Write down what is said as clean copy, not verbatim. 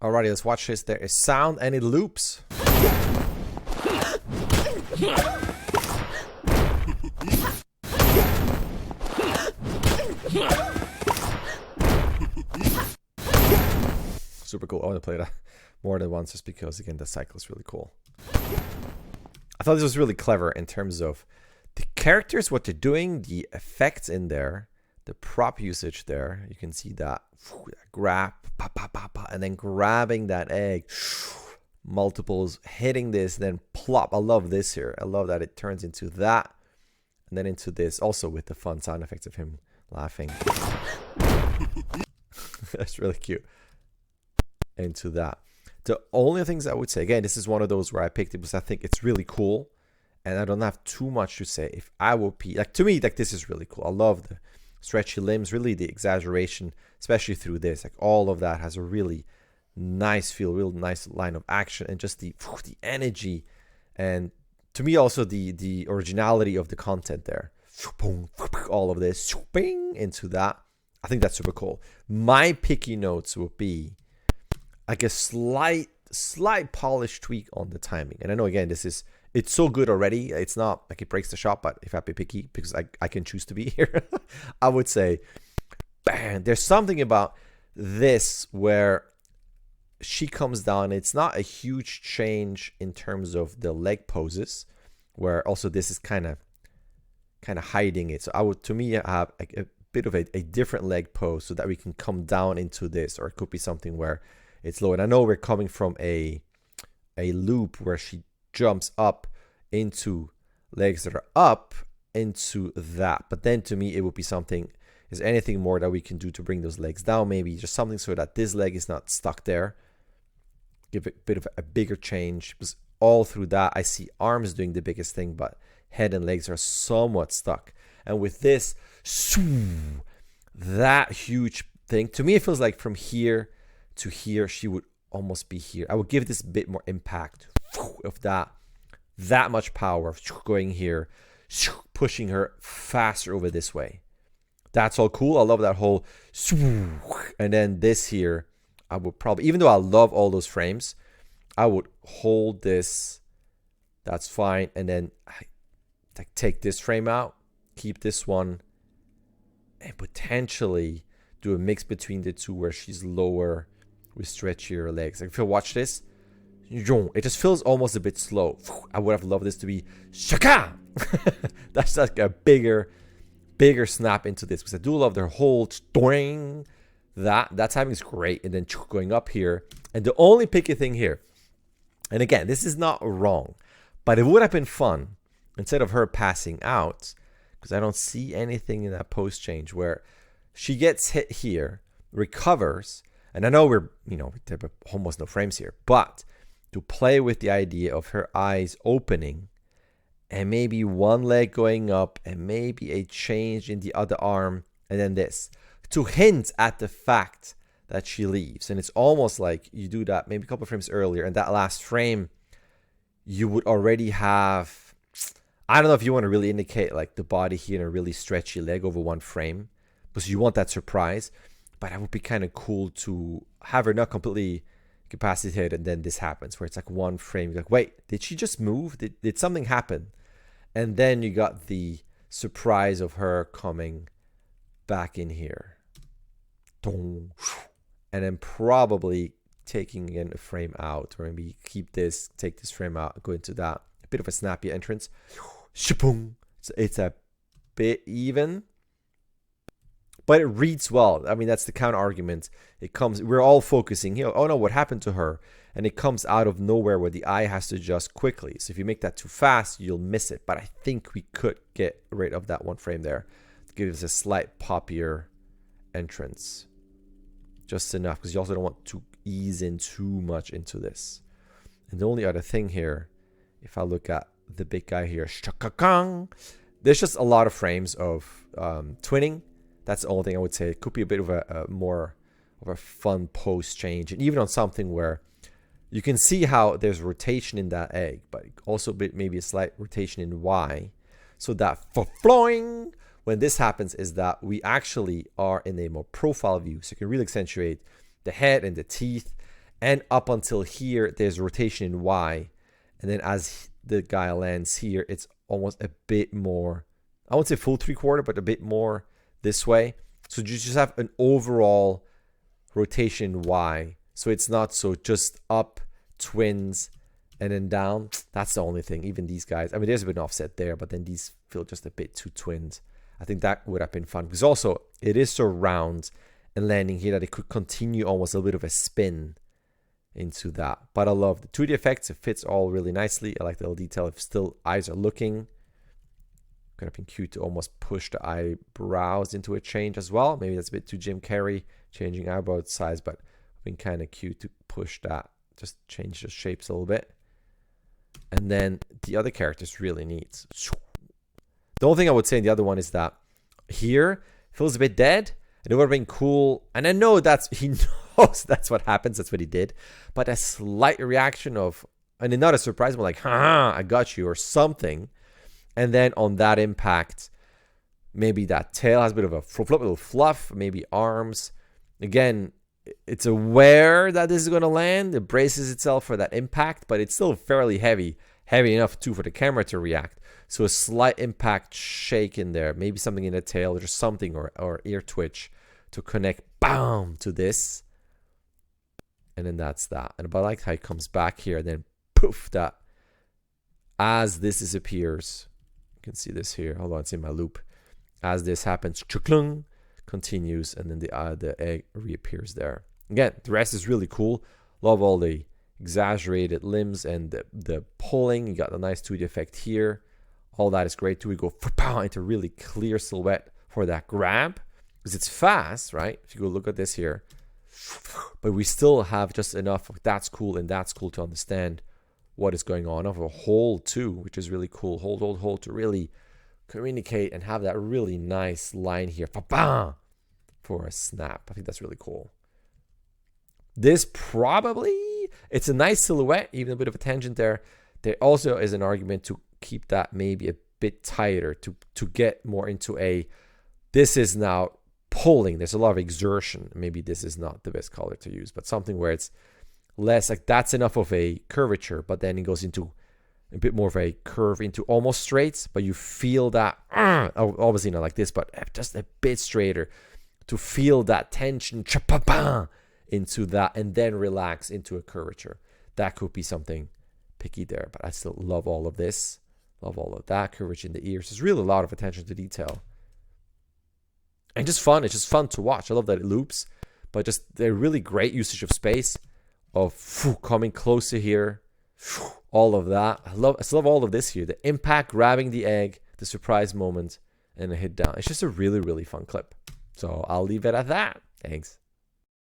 Alrighty, let's watch this. There is sound and it loops. Super cool. I want to play that more than once just because, again, the cycle is really cool. I thought this was really clever in terms of the characters, what they're doing, the effects in there, the prop usage there. You can see that grab, pa, pa, pa, pa, and then grabbing that egg, multiples, hitting this, then plop. I love this here. I love that it turns into that, and then into this, also with the fun sound effects of him laughing. That's really cute. Into that. The only things I would say, again, this is one of those where I picked it because I think it's really cool, and I don't have too much to say. If I will be like, to me, like, this is really cool. I love the stretchy limbs, really the exaggeration, especially through this. Like, all of that has a really nice feel, real nice line of action, and just the energy, and to me also the originality of the content there. All of this into that. I think that's super cool. My picky notes would be like a slight polish tweak on the timing. And I know, again, it's so good already. It's not like it breaks the shot, but if I be picky, because I can choose to be here, I would say, bang, there's something about this where she comes down. It's not a huge change in terms of the leg poses, where also this is kind of hiding it. So I would, to me, have a bit of a different leg pose so that we can come down into this, or it could be something where it's low. And I know we're coming from a loop where she jumps up into legs that are up into that. But then to me, it would be something, is anything more that we can do to bring those legs down? Maybe just something so that this leg is not stuck there. Give it a bit of a bigger change. Because all through that, I see arms doing the biggest thing, but head and legs are somewhat stuck. And with this, that huge thing, to me, it feels like from here to here, she would almost be here. I would give this a bit more impact of that much power going here, pushing her faster over this way. That's all cool. I love that whole, and then this here, I would probably, even though I love all those frames, I would hold this. That's fine. And then take this frame out, keep this one, and potentially do a mix between the two where she's lower with stretchier legs. Like, if you watch this, it just feels almost a bit slow. I would have loved this to be shaka. That's like a bigger snap into this, because I do love their whole doing. That timing is great, and then going up here. And the only picky thing here, and again, this is not wrong, but it would have been fun instead of her passing out, because I don't see anything in that post change where she gets hit here, recovers. And I know we're, there are almost no frames here, but to play with the idea of her eyes opening and maybe one leg going up and maybe a change in the other arm, and then this, to hint at the fact that she leaves. And it's almost like you do that maybe a couple of frames earlier, and that last frame, you would already have, I don't know if you want to really indicate like the body here and a really stretchy leg over one frame, because you want that surprise. But it would be kind of cool to have her not completely incapacitated, and then this happens where it's like one frame. You're like, wait, did she just move? Did something happen? And then you got the surprise of her coming back in here. And then probably taking again a frame out, or maybe take this frame out, go into that. A bit of a snappy entrance. It's a bit even, but it reads well. I mean, that's the counter argument. We're all focusing here. Oh no, what happened to her? And it comes out of nowhere where the eye has to adjust quickly. So if you make that too fast, you'll miss it. But I think we could get rid of that one frame there. It gives a slight poppier entrance. Just enough, because you also don't want to ease in too much into this. And the only other thing here, if I look at the big guy here, there's just a lot of frames of twinning. That's the only thing I would say. It could be a bit of a more of a fun post change, and even on something where you can see how there's rotation in that egg, but also maybe a slight rotation in Y, so that for flowing, when this happens, is that we actually are in a more profile view, so you can really accentuate the head and the teeth, And up until here, there's rotation in Y. And then as the guy lands here, it's almost a bit more, I won't say full 3/4, but a bit more this way. So you just have an overall rotation Y. So it's not so just up, twins, and then down. That's the only thing. Even these guys, I mean, there's a bit of offset there, but then these feel just a bit too twins. I think that would have been fun. Because also, it is so round and landing here that it could continue almost a bit of a spin into that. But I love the 2D effects. It fits all really nicely. I like the little detail if still eyes are looking. Could have been cute to almost push the eyebrows into a change as well. Maybe that's a bit too Jim Carrey, changing eyebrow size, but been kind of cute to push that, just change the shapes a little bit. And then the other character's really neat. The only thing I would say in the other one is that here feels a bit dead, and it would have been cool. And I know he knows that's what happens, that's what he did, but a slight reaction of, and not a surprise, but like, ha, I got you, or something. And then on that impact, maybe that tail has a bit of a little fluff, maybe arms. Again, it's aware that this is going to land. It braces itself for that impact, but it's still fairly heavy enough too for the camera to react. So a slight impact shake in there, maybe something in the tail or just something, or ear twitch to connect, bam, to this. And then that's that. And but I like how it comes back here, and then poof, that as this disappears, you can see this here. Hold on, it's in my loop. As this happens, chuklung, continues, and then the egg reappears there. Again, the rest is really cool. Love all the exaggerated limbs and the pulling. You got the nice 2D effect here. All that is great too. We go into really clear silhouette for that grab because it's fast, right? If you go look at this here, but we still have just enough of that's cool and that's cool to understand what is going on. Of a hold too, which is really cool. Hold to really communicate and have that really nice line here for a snap. I think that's really cool. This probably, it's a nice silhouette, even a bit of a tangent there. There also is an argument to keep that maybe a bit tighter to get more into a, this is now pulling. There's a lot of exertion. Maybe this is not the best color to use, but something where it's less like that's enough of a curvature, but then it goes into a bit more of a curve into almost straights, but you feel that, obviously not like this, but just a bit straighter to feel that tension into that and then relax into a curvature. That could be something picky there, but I still love all of this. Love all of that. Curvature in the ears. There's really a lot of attention to detail. And just fun. It's just fun to watch. I love that it loops, but just the really great usage of space of coming closer here. All of that. I still love all of this here. The impact, grabbing the egg, the surprise moment, and a hit down. It's just a really, really fun clip. So I'll leave it at that. Thanks.